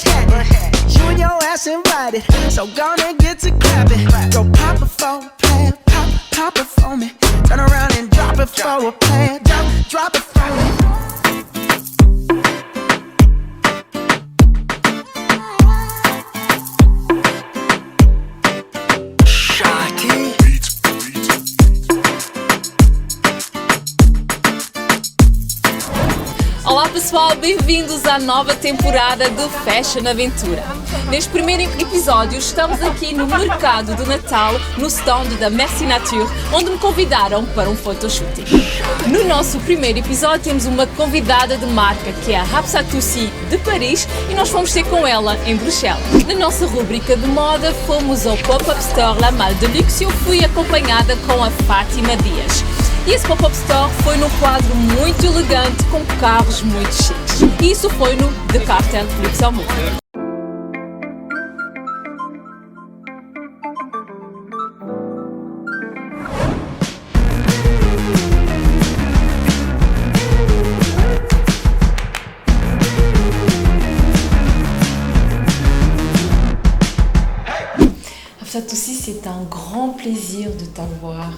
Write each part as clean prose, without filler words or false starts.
What's happening? You and your ass invited, so gonna get to clapping. Go pop it for a plan, pop it for me. Turn around and drop it for a plan, drop it for me. Olá pessoal, bem-vindos à nova temporada do Fashion Aventura. Neste primeiro episódio estamos aqui no mercado do Natal, no stand da Merci Nature, onde me convidaram para um photoshooting. No nosso primeiro episódio temos uma convidada de marca que é a Hafsa Toussi de Paris e nós fomos ter com ela em Bruxelas. Na nossa rubrica de moda fomos ao Pop-Up Store La Malle de Luxe e eu fui acompanhada com a Fátima Dias. E esse pop-up store foi num quadro muito elegante com carros muito chiques. E isso foi no The Cartel Luxembourg. Hafsa Toussi, c'est un grand plaisir de t'avoir.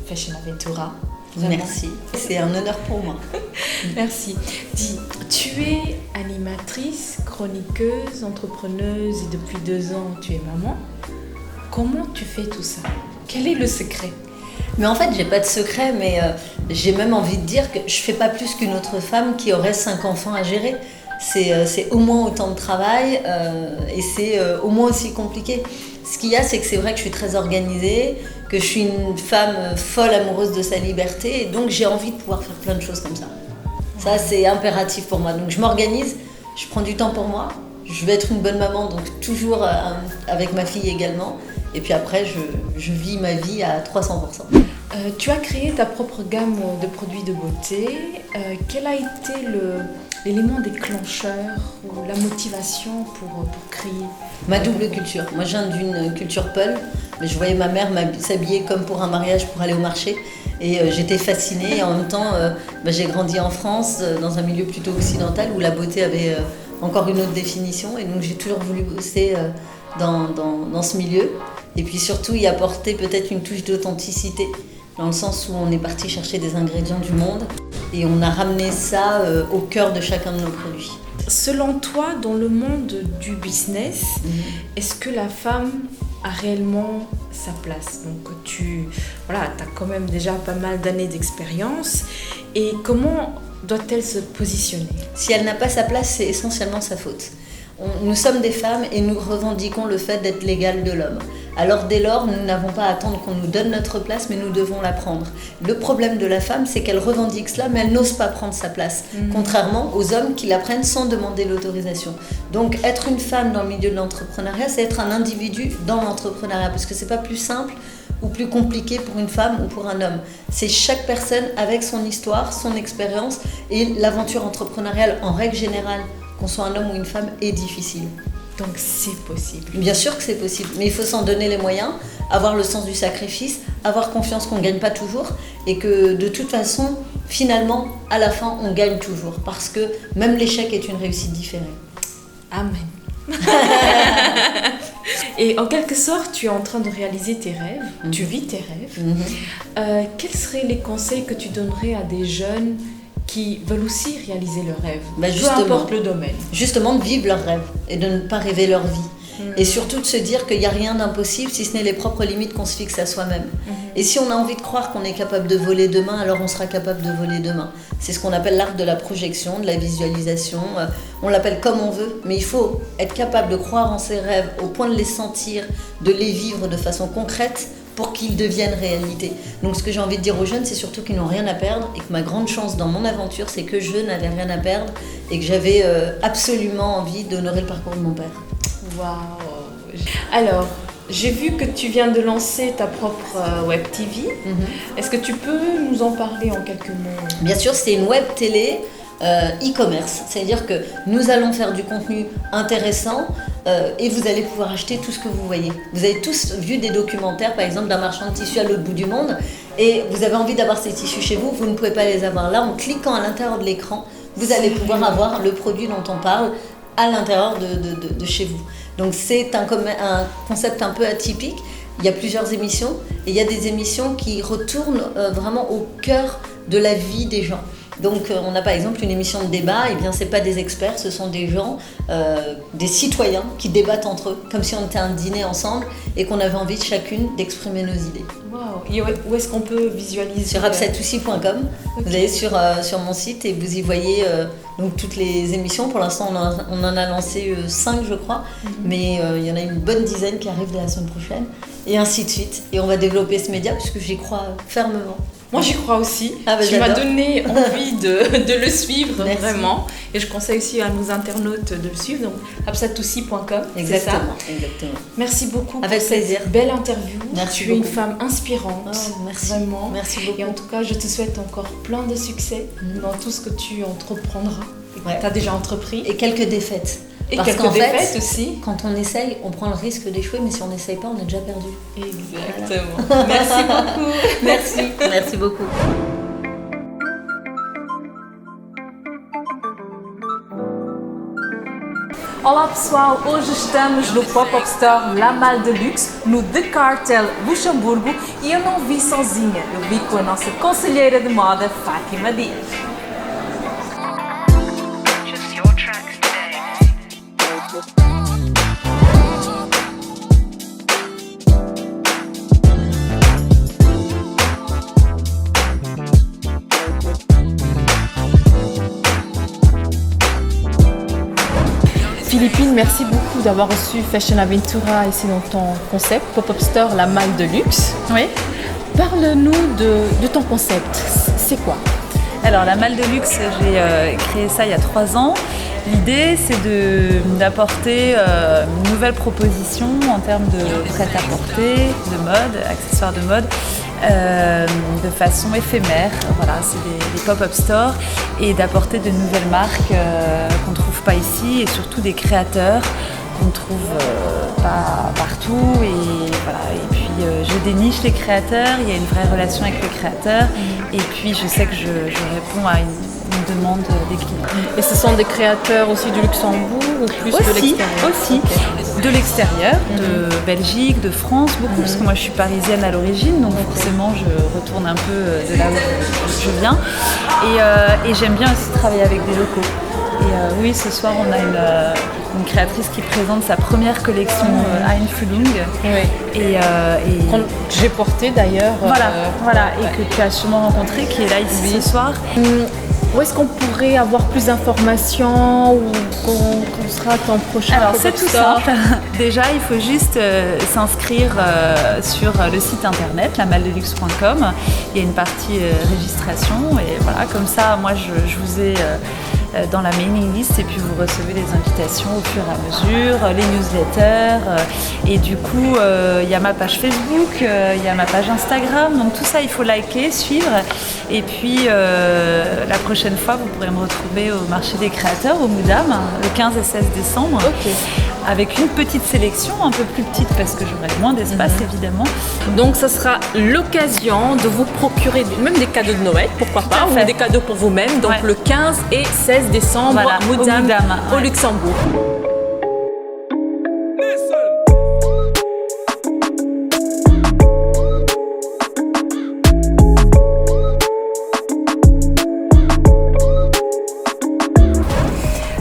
Fashion Aventura. Vraiment. Merci, c'est un honneur pour moi. Merci. Dis, tu es animatrice, chroniqueuse, entrepreneuse et depuis 2 ans tu es maman. Comment tu fais tout ça? Quel est le secret? Mais en fait, j'ai pas de secret, mais j'ai même envie de dire que je fais pas plus qu'une autre femme qui aurait 5 enfants à gérer. C'est au moins autant de travail et c'est au moins aussi compliqué. Ce qu'il y a, c'est que c'est vrai que je suis très organisée, que je suis une femme folle amoureuse de sa liberté et donc j'ai envie de pouvoir faire plein de choses comme ça. Ça, c'est impératif pour moi. Donc je m'organise, je prends du temps pour moi, je vais être une bonne maman, donc toujours avec ma fille également. Et puis après, je vis ma vie à 300%. Tu as créé ta propre gamme de produits de beauté. Quel a été l'élément déclencheur ou la motivation pour créer? Ma double culture. Moi, je viens d'une culture Peul, mais je voyais ma mère s'habiller comme pour un mariage pour aller au marché. Et j'étais fascinée. Et en même temps, j'ai grandi en France, dans un milieu plutôt occidental, où la beauté avait encore une autre définition. Et donc, j'ai toujours voulu bosser dans ce milieu. Et puis surtout, y apporter peut-être une touche d'authenticité, dans le sens où on est parti chercher des ingrédients du monde et on a ramené ça au cœur de chacun de nos produits. Selon toi, dans le monde du business, est-ce que la femme a réellement sa place? Donc tu as quand même déjà pas mal d'années d'expérience et comment doit-elle se positionner? Si elle n'a pas sa place, c'est essentiellement sa faute. Nous sommes des femmes et nous revendiquons le fait d'être l'égal de l'homme. Alors dès lors, nous n'avons pas à attendre qu'on nous donne notre place, mais nous devons la prendre. Le problème de la femme, c'est qu'elle revendique cela, mais elle n'ose pas prendre sa place, contrairement aux hommes qui la prennent sans demander l'autorisation. Donc être une femme dans le milieu de l'entrepreneuriat, c'est être un individu dans l'entrepreneuriat, parce que c'est pas plus simple ou plus compliqué pour une femme ou pour un homme. C'est chaque personne avec son histoire, son expérience, et l'aventure entrepreneuriale en règle générale, qu'on soit un homme ou une femme, est difficile. Donc c'est possible. Bien sûr que c'est possible, mais il faut s'en donner les moyens, avoir le sens du sacrifice, avoir confiance qu'on ne gagne pas toujours et que de toute façon, finalement, à la fin, on gagne toujours parce que même l'échec est une réussite différée. Amen. Et en quelque sorte, tu es en train de réaliser tes rêves, tu vis tes rêves. Quels seraient les conseils que tu donnerais à des jeunes qui veulent aussi réaliser leurs rêves, peu importe le domaine? Justement, de vivre leurs rêves et de ne pas rêver leur vie. Et surtout de se dire qu'il n'y a rien d'impossible si ce n'est les propres limites qu'on se fixe à soi-même. Et si on a envie de croire qu'on est capable de voler demain, alors on sera capable de voler demain. C'est ce qu'on appelle l'art de la projection, de la visualisation. On l'appelle comme on veut, mais il faut être capable de croire en ses rêves au point de les sentir, de les vivre de façon concrète pour qu'ils deviennent réalité. Donc ce que j'ai envie de dire aux jeunes, c'est surtout qu'ils n'ont rien à perdre et que ma grande chance dans mon aventure, c'est que je n'avais rien à perdre et que j'avais absolument envie d'honorer le parcours de mon père. Waouh! Alors, j'ai vu que tu viens de lancer ta propre web TV. Est-ce que tu peux nous en parler en quelques mots? Bien sûr, c'est une web télé e-commerce, c'est-à-dire que nous allons faire du contenu intéressant et vous allez pouvoir acheter tout ce que vous voyez. Vous avez tous vu des documentaires, par exemple, d'un marchand de tissus à l'autre bout du monde et vous avez envie d'avoir ces tissus chez vous, vous ne pouvez pas les avoir là. En cliquant à l'intérieur de l'écran, vous allez pouvoir avoir le produit dont on parle à l'intérieur de chez vous. Donc c'est un concept un peu atypique. Il y a plusieurs émissions et il y a des émissions qui retournent vraiment au cœur de la vie des gens. Donc on a par exemple une émission de débat, et bien c'est pas des experts, ce sont des gens, des citoyens qui débattent entre eux, comme si on était à un dîner ensemble et qu'on avait envie chacune d'exprimer nos idées. Wow. Et où est-ce qu'on peut visualiser? Sur absatoussi.com, okay. Vous allez sur mon site et vous y voyez donc toutes les émissions. Pour l'instant on en a lancé 5 je crois, mais il y en a une bonne dizaine qui arrivent dès la semaine prochaine et ainsi de suite. Et on va développer ce média puisque j'y crois fermement. Moi j'y crois aussi, tu m'as donné envie de le suivre. Merci. Vraiment, et je conseille aussi à nos internautes de le suivre, donc absatoussi.com. Exactement. Merci beaucoup avec pour plaisir. Cette belle interview. Merci tu beaucoup. es une femme inspirante, merci. Vraiment. Merci beaucoup. Et en tout cas, je te souhaite encore plein de succès dans tout ce que tu entreprendras, et que tu as déjà entrepris. Et quelques défaites. Et parce qu'en fait, aussi. Quand on essaye, on prend le risque d'échouer, mais si on n'essaye pas, on est déjà perdu. Exactement. Voilà. Merci beaucoup. Merci beaucoup. Olá pessoal, hoje estamos no Pop-Up Store La Malle de Luxe, no The Cartel Luxemburgo, e eu não vi sozinha, eu vi com a nossa conselheira de moda, Fátima Dias. Philippine, merci beaucoup d'avoir reçu Fashion Aventura ici dans ton concept, Pop-Up Store La Malle de Luxe. Oui. Parle-nous de ton concept, c'est quoi? Alors la Malle de Luxe, j'ai créé ça il y a 3 ans. L'idée c'est d'apporter une nouvelle proposition en termes de prêt-à-porter, de mode, accessoires de mode, de façon éphémère. Voilà, c'est des pop-up stores et d'apporter de nouvelles marques qu'on ne trouve pas ici et surtout des créateurs qu'on ne trouve pas partout. Et, voilà. Et puis je déniche les créateurs, il y a une vraie relation avec les créateurs et puis je sais que je réponds à une demande des clients. Et ce sont des créateurs aussi du Luxembourg ou plus de l'extérieur? Aussi, de l'extérieur, de Belgique, de France, beaucoup, parce que moi je suis parisienne à l'origine, donc forcément je retourne un peu de là où je viens. Et j'aime bien aussi travailler avec des locaux. Et oui, ce soir on a une créatrice qui présente sa première collection Ein Fühlung. Oui. Et j'ai porté d'ailleurs. Voilà, et que tu as sûrement rencontré, qui est là ici ce soir. Où est-ce qu'on pourrait avoir plus d'informations ou qu'on sera ton prochain? Alors c'est tout simple. Déjà il faut juste s'inscrire sur le site internet lamalledeluxe.com. Il y a une partie registration et voilà, comme ça moi je vous ai dans la mailing list et puis vous recevez les invitations au fur et à mesure, les newsletters et du coup il y a ma page Facebook, il y a ma page Instagram, donc tout ça il faut liker, suivre et puis la prochaine fois vous pourrez me retrouver au marché des créateurs au Moudam le 15 et 16 décembre avec une petite sélection un peu plus petite parce que j'aurai moins d'espace évidemment. Donc ça sera l'occasion de vous procurer même des cadeaux de Noël, pourquoi pas, ou des cadeaux pour vous-même, donc le 15 et 16 décembre, voilà, Moudam, au Luxembourg.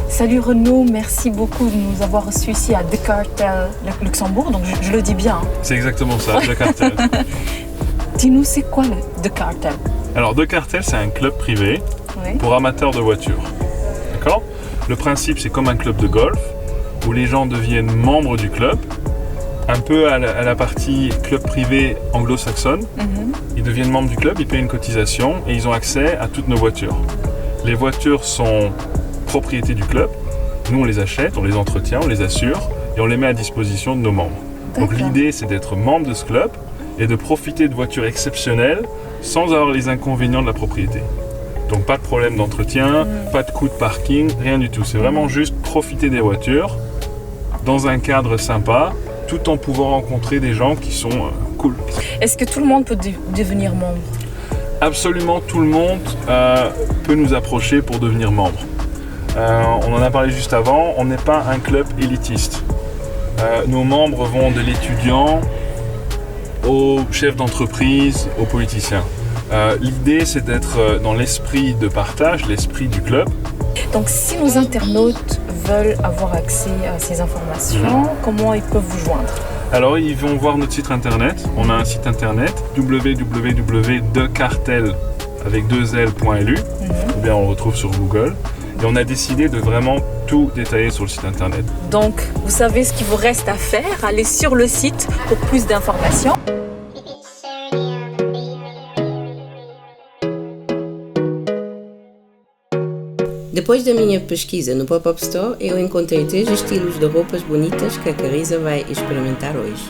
Salut Renaud, merci beaucoup de nous avoir reçus ici à The Cartel Luxembourg, donc je le dis bien. C'est exactement ça, The Cartel. Dis-nous, c'est quoi le The Cartel? Alors The Cartel, c'est un club privé pour amateurs de voitures. D'accord ? Le principe, c'est comme un club de golf, où les gens deviennent membres du club, un peu à la partie club privé anglo-saxonne. Ils deviennent membres du club, ils payent une cotisation et ils ont accès à toutes nos voitures. Les voitures sont propriété du club, nous on les achète, on les entretient, on les assure et on les met à disposition de nos membres. Donc l'idée c'est d'être membre de ce club et de profiter de voitures exceptionnelles sans avoir les inconvénients de la propriété. Donc pas de problème d'entretien, pas de coût de parking, rien du tout. C'est vraiment juste profiter des voitures dans un cadre sympa tout en pouvant rencontrer des gens qui sont cool. Est-ce que tout le monde peut devenir membre? Absolument tout le monde peut nous approcher pour devenir membre. On en a parlé juste avant, on n'est pas un club élitiste. Nos membres vont de l'étudiant aux chefs d'entreprise, aux politiciens. L'idée, c'est d'être dans l'esprit de partage, l'esprit du club. Donc si nos internautes veulent avoir accès à ces informations, comment ils peuvent vous joindre? Alors ils vont voir notre site internet. On a un site internet www.decartel.lu ou bien on le retrouve sur Google. Et on a décidé de vraiment tout détailler sur le site internet. Donc vous savez ce qu'il vous reste à faire, allez sur le site pour plus d'informations. Depois da minha pesquisa no Pop-Up Store, eu encontrei 3 estilos de roupas bonitas que a Carissa vai experimentar hoje.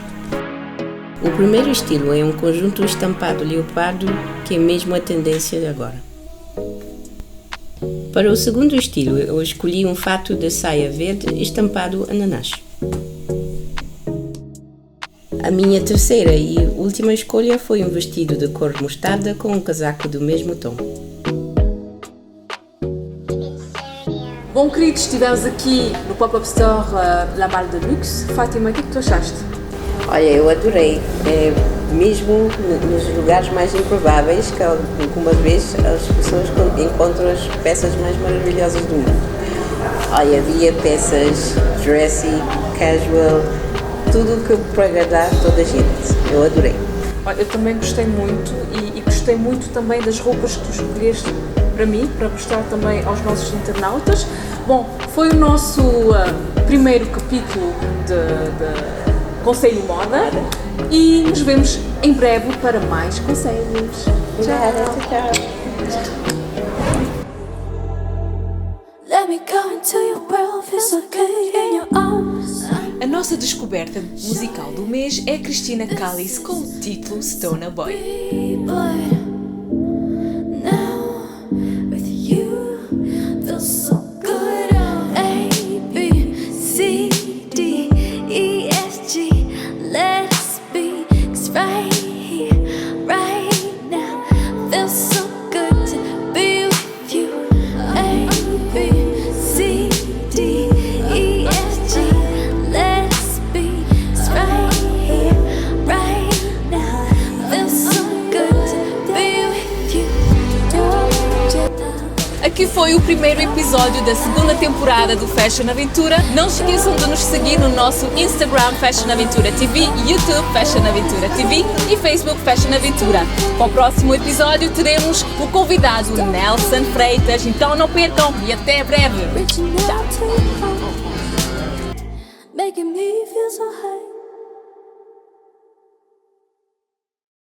O primeiro estilo é um conjunto estampado leopardo, que é mesmo a tendência de agora. Para o segundo estilo, eu escolhi um fato de saia verde estampado ananás. A minha terceira e última escolha foi um vestido de cor mostarda com um casaco do mesmo tom. Bom, queridos, estivemos aqui no Pop-Up Store La Malle de Luxe. Fátima, o que tu achaste? Olha, eu adorei, mesmo nos lugares mais improváveis, que alguma vez as pessoas encontram as peças mais maravilhosas do mundo. Olha, havia peças dressy, casual, tudo que para agradar toda a gente. Eu adorei. Olha, eu também gostei muito e gostei muito também das roupas que tu escolheste para mim, para mostrar também aos nossos internautas. Bom, foi o nosso primeiro capítulo de Conselho Moda e nos vemos em breve para mais conselhos. Tchau. Let me go into your world, feel so good in your arms. A nossa descoberta musical do mês é Christina Callis com o título Stoner Boy. But now with you feels so good. A, B, C, D, E, F, G. Let us be, 'cause right here, right now feels so good to be with you. A, B, C, D, E, F, G. Let us be, 'cause right here, right now feels so good to be with you. Aqui foi o primeiro episódio da segunda temporada do Fashion Aventura. Não se esqueçam de nos seguir no nosso Instagram Fashion Aventura TV, YouTube Fashion Aventura TV e Facebook Fashion Aventura. Para o próximo episódio teremos o convidado Nelson Freitas, então não percam e até breve. Reaching out to you, making me feel so high.